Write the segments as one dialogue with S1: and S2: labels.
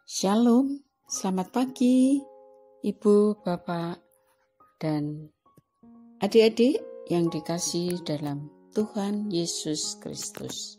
S1: Shalom, selamat pagi Ibu, Bapak, dan adik-adik yang dikasihi dalam Tuhan Yesus Kristus.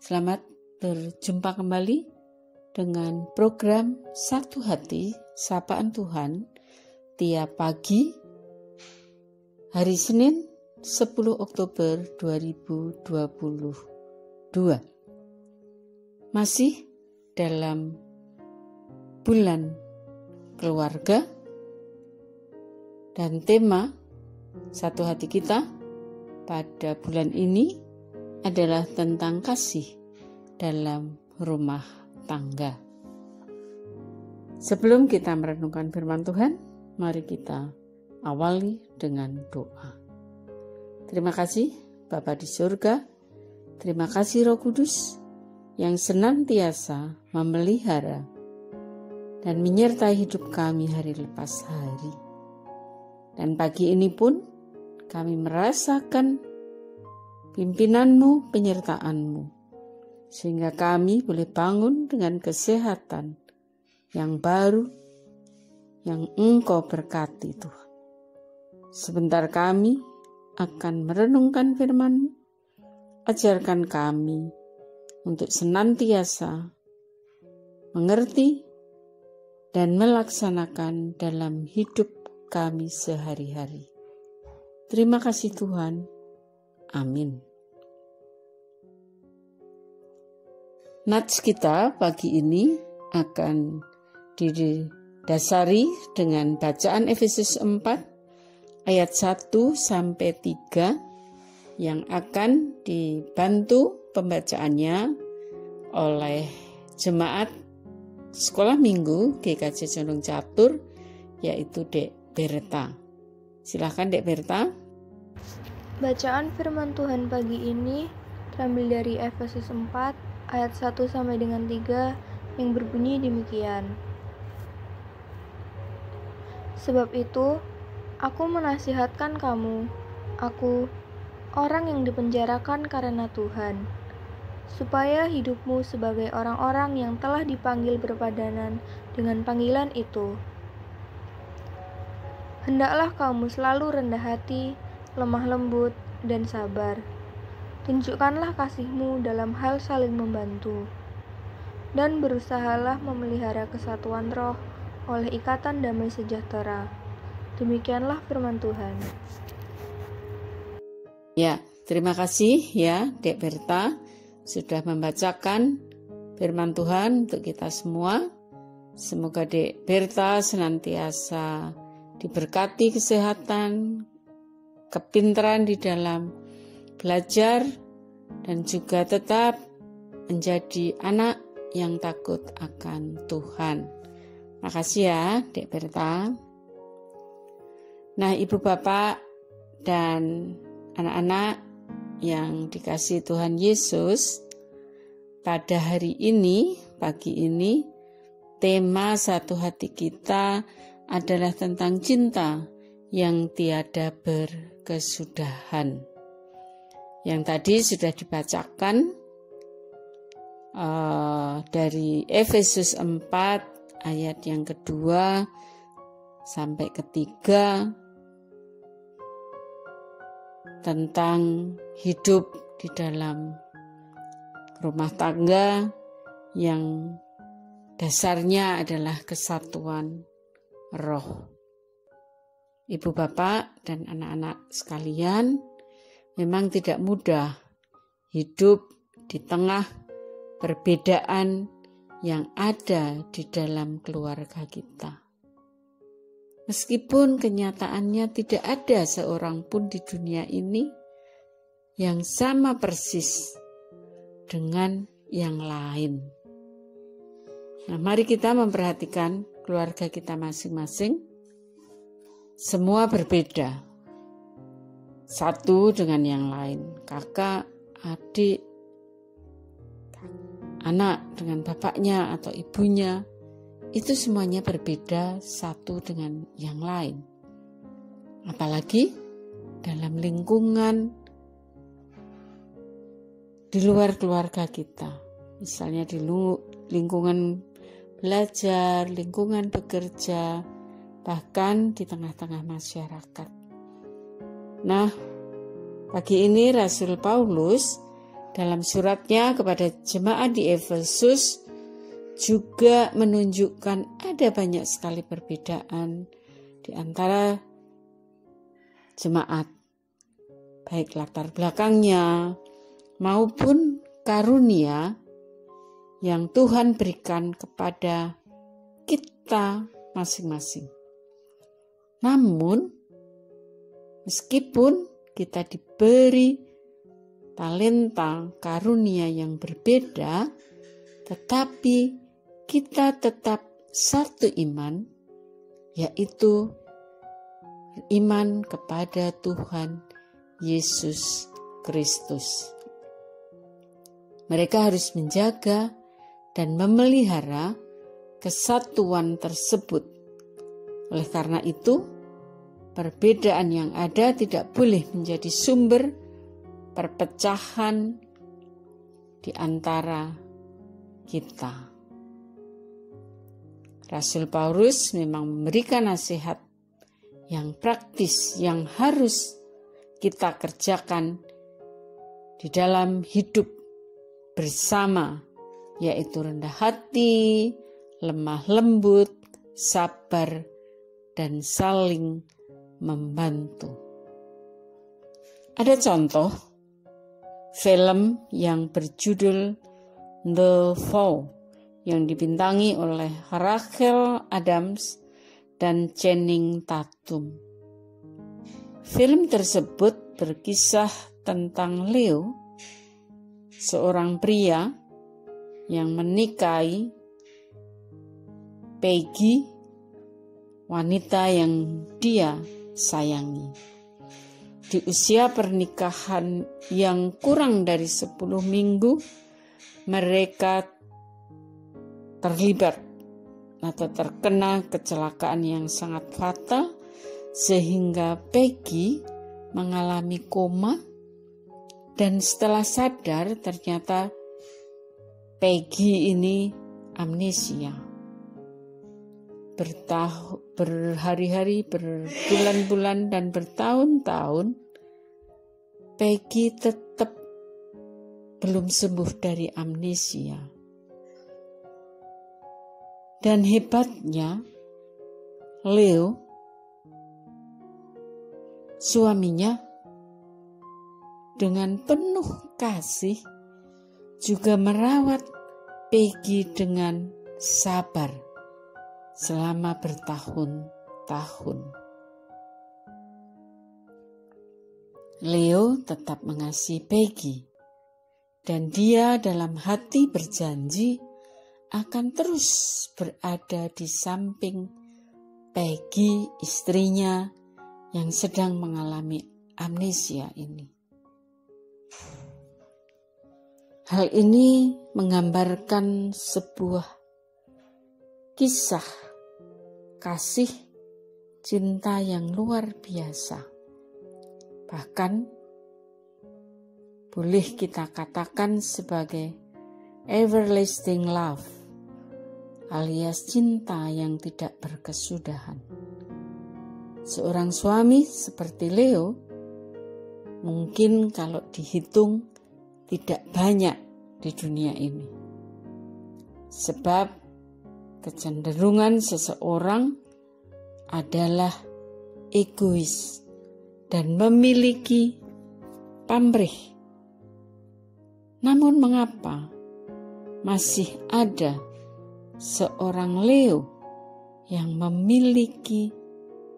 S1: Selamat berjumpa kembali dengan program Satu Hati Sapaan Tuhan tiap pagi hari Senin 10 Oktober 2022. Masih dalam bulan keluarga dan tema Satu Hati kita pada bulan ini adalah tentang kasih dalam rumah tangga. Sebelum kita merenungkan firman Tuhan, mari kita awali dengan doa. Terima kasih Bapa di surga, terima kasih Roh Kudus yang senantiasa memelihara dan menyertai hidup kami hari lepas hari. Dan pagi ini pun kami merasakan pimpinanmu, penyertaanmu, sehingga kami boleh bangun dengan kesehatan yang baru, yang Engkau berkati Tuhan. Sebentar kami akan merenungkan firman-Mu, ajarkan kami untuk senantiasa mengerti dan melaksanakan dalam hidup kami sehari-hari. Terima kasih Tuhan. Amin. Nats kita pagi ini akan didasari dengan bacaan Efesus 4 ayat 1 sampai 3 yang akan dibantu pembacaannya oleh jemaat Sekolah Minggu GKJ Condong Catur, yaitu Dek Berta. Silakan Dek Berta.
S2: Bacaan firman Tuhan pagi ini terambil dari Efesus 4 ayat 1 sampai dengan 3 yang berbunyi demikian. Sebab itu, aku menasihatkan kamu, aku, orang yang dipenjarakan karena Tuhan, supaya hidupmu sebagai orang-orang yang telah dipanggil berpadanan dengan panggilan itu. Hendaklah kamu selalu rendah hati, lemah lembut, dan sabar. Tunjukkanlah kasihmu dalam hal saling membantu. Dan berusahalah memelihara kesatuan roh oleh ikatan damai sejahtera. Demikianlah firman Tuhan.
S1: Ya, terima kasih ya Dek Berta sudah membacakan firman Tuhan untuk kita semua. Semoga Dek Berta senantiasa diberkati kesehatan, kepintaran di dalam belajar, dan juga tetap menjadi anak yang takut akan Tuhan. Makasih ya Dek Berta. Nah, Ibu Bapak dan anak-anak yang dikasihi Tuhan Yesus, pada hari ini, pagi ini, tema Satu Hati kita adalah tentang cinta yang tiada berkesudahan. Yang tadi sudah dibacakan dari Efesus 4 ayat yang kedua sampai ketiga, tentang hidup di dalam rumah tangga yang dasarnya adalah kesatuan roh. Ibu bapak dan anak-anak sekalian, memang tidak mudah hidup di tengah perbedaan yang ada di dalam keluarga kita. Meskipun kenyataannya tidak ada seorang pun di dunia ini yang sama persis dengan yang lain. Nah, mari kita memperhatikan keluarga kita masing-masing. Semua berbeda, satu dengan yang lain. Kakak, adik, anak dengan bapaknya atau ibunya, itu semuanya berbeda satu dengan yang lain. Apalagi dalam lingkungan di luar keluarga kita. Misalnya di lingkungan belajar, lingkungan bekerja, bahkan di tengah-tengah masyarakat. Nah, pagi ini Rasul Paulus dalam suratnya kepada jemaat di Efesus juga menunjukkan ada banyak sekali perbedaan di antara jemaat, baik latar belakangnya maupun karunia yang Tuhan berikan kepada kita masing-masing. Namun, meskipun kita diberi talenta karunia yang berbeda, tetapi kita tetap satu iman, yaitu iman kepada Tuhan Yesus Kristus. Mereka harus menjaga dan memelihara kesatuan tersebut. Oleh karena itu, perbedaan yang ada tidak boleh menjadi sumber perpecahan di antara kita. Rasul Paulus memang memberikan nasihat yang praktis yang harus kita kerjakan di dalam hidup bersama, yaitu rendah hati, lemah lembut, sabar, dan saling membantu. Ada contoh film yang berjudul The Vow yang dibintangi oleh Rachel Adams dan Channing Tatum. Film tersebut berkisah tentang Leo, seorang pria yang menikahi Peggy, wanita yang dia sayangi. Di usia pernikahan yang kurang dari 10 minggu, mereka terlibat atau terkena kecelakaan yang sangat fatal sehingga Peggy mengalami koma, dan setelah sadar ternyata Peggy ini amnesia. Berhari-hari, berbulan-bulan, dan bertahun-tahun Peggy tetap belum sembuh dari amnesia. Dan hebatnya, Leo, suaminya, dengan penuh kasih juga merawat Peggy dengan sabar selama bertahun-tahun. Leo tetap mengasihi Peggy, dan dia dalam hati berjanji akan terus berada di samping Peggy, istrinya yang sedang mengalami amnesia ini. Hal ini menggambarkan sebuah kisah kasih cinta yang luar biasa. Bahkan boleh kita katakan sebagai everlasting love, alias cinta yang tidak berkesudahan. Seorang suami seperti Leo mungkin kalau dihitung tidak banyak di dunia ini. Sebab kecenderungan seseorang adalah egois dan memiliki pamrih. Namun mengapa masih ada seorang Leo yang memiliki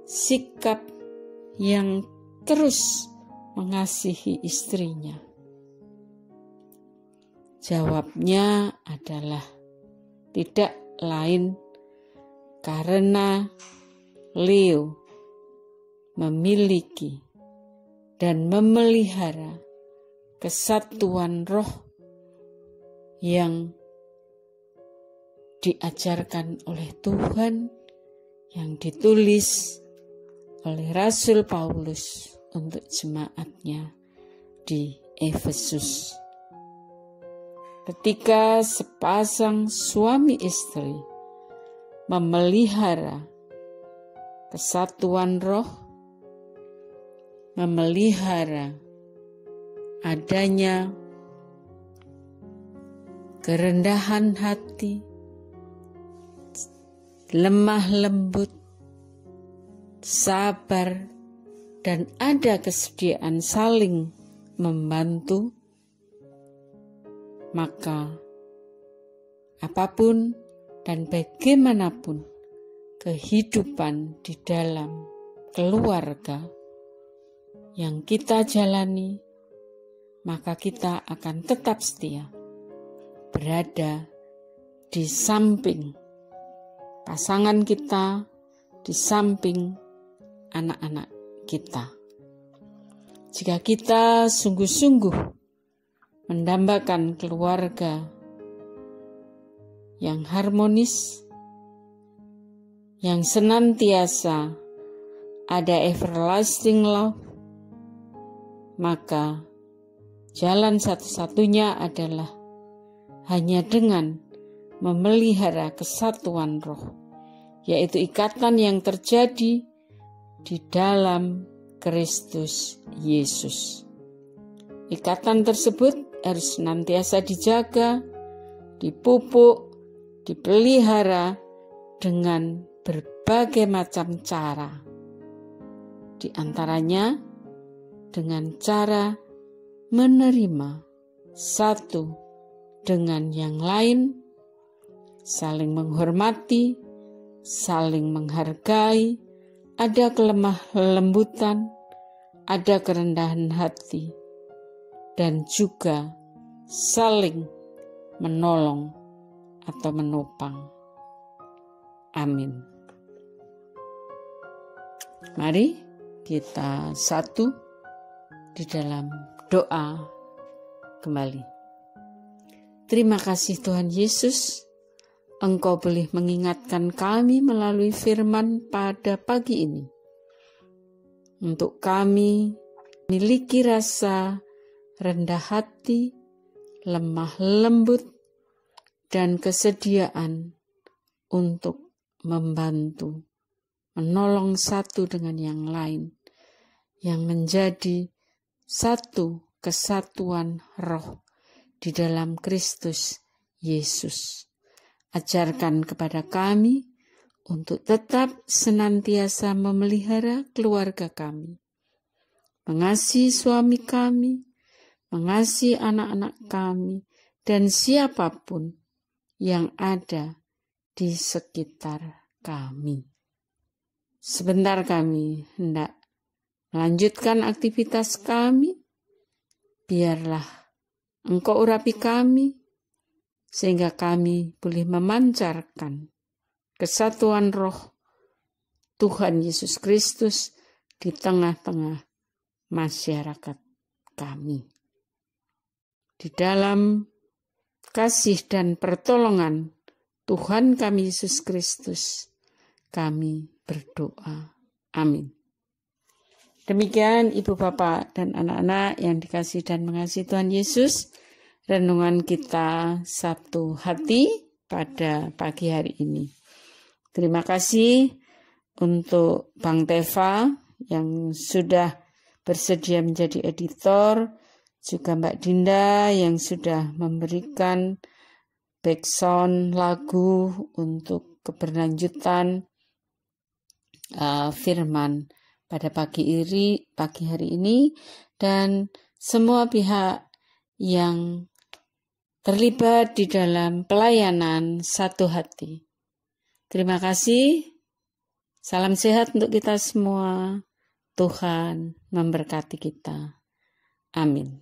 S1: sikap yang terus mengasihi istrinya? Jawabnya adalah tidak lain karena Leo memiliki dan memelihara kesatuan roh yang diajarkan oleh Tuhan, yang ditulis oleh Rasul Paulus untuk jemaatnya di Efesus. ketika sepasang suami istri memelihara kesatuan roh, memelihara adanya kerendahan hati, lemah lembut, sabar, dan ada kesediaan saling membantu, maka apapun dan bagaimanapun kehidupan di dalam keluarga yang kita jalani, maka kita akan tetap setia berada di samping pasangan kita, di samping anak-anak kita. Jika kita sungguh-sungguh mendambakan keluarga yang harmonis, yang senantiasa ada everlasting love, maka jalan satu-satunya adalah hanya dengan memelihara kesatuan roh, yaitu ikatan yang terjadi di dalam Kristus Yesus. Ikatan tersebut harus senantiasa dijaga, dipupuk, dipelihara dengan berbagai macam cara. Di antaranya dengan cara menerima satu dengan yang lain, saling menghormati, saling menghargai, ada kelemah lembutan, ada kerendahan hati, dan juga saling menolong atau menopang. Amin. Mari kita satu di dalam doa kembali. Terima kasih Tuhan Yesus, Engkau boleh mengingatkan kami melalui firman pada pagi ini. Untuk kami memiliki rasa rendah hati, lemah lembut, dan kesediaan untuk membantu, menolong satu dengan yang lain, yang menjadi satu kesatuan roh di dalam Kristus Yesus. Ajarkan kepada kami untuk tetap senantiasa memelihara keluarga kami, mengasihi suami kami, mengasihi anak-anak kami, dan siapapun yang ada di sekitar kami. Sebentar kami hendak melanjutkan aktivitas kami, biarlah Engkau urapi kami, sehingga kami boleh memancarkan kesatuan roh Tuhan Yesus Kristus di tengah-tengah masyarakat kami. Di dalam kasih dan pertolongan Tuhan kami Yesus Kristus, kami berdoa. Amin. Demikian Ibu Bapak dan anak-anak yang dikasihi dan mengasihi Tuhan Yesus, renungan kita satu hati pada pagi hari ini. Terima kasih untuk Bang Teva yang sudah bersedia menjadi editor, juga Mbak Dinda yang sudah memberikan backsound lagu untuk keberlanjutan firman pada pagi hari ini, dan semua pihak yang terlibat di dalam pelayanan satu hati. Terima kasih. Salam sehat untuk kita semua. Tuhan memberkati kita. Amin.